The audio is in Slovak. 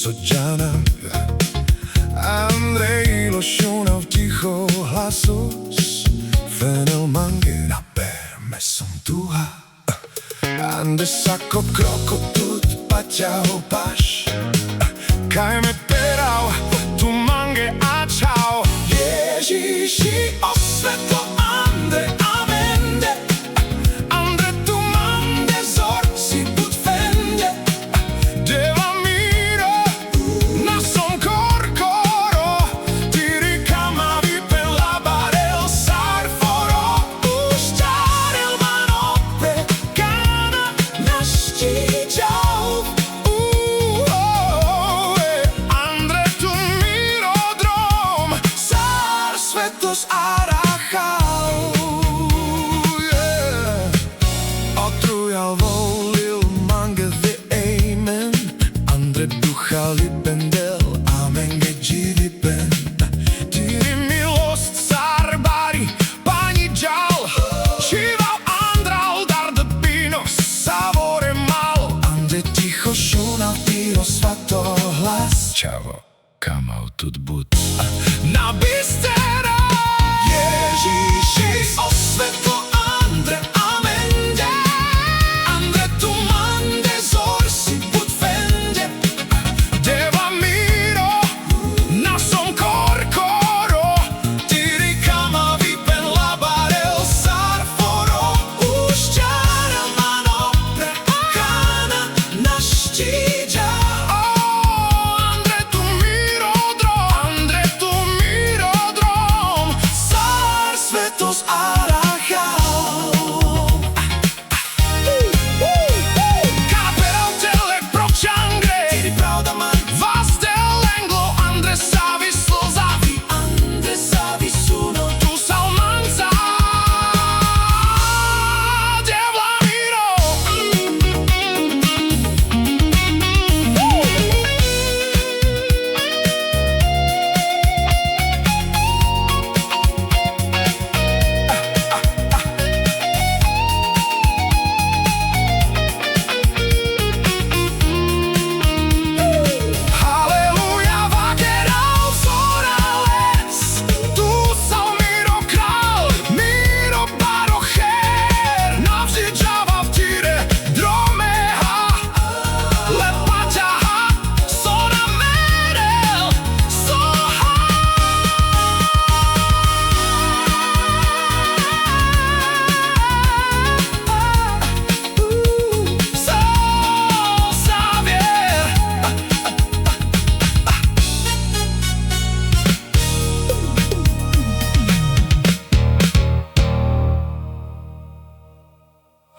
Соджана, Андрей Лощунов тихо гласус, Фенел Мангера пермесом туга, Анде сакоп кроко тут патяо паш, Кайме перау, ту манге ачао, Ježiši osvetlo Ande, amende, Ande tu mande zor si put fende, Deva mira, nasom corcoro, Tiri camavi per labare il sarforo, Ustar il manope, Cana nastigiau, Andre tu mirodrom, Sar svetos arachau, Otrujal volil mange the amen, Andre duchali pendel, amen geđiri pen, Tiri milost car bari, pani džal, Čivao andral dar de pino, savore mal, Andre tiho šunav tiro svato glas, Čavo, kamau tut but, Na bistera, Ježiši osvetlo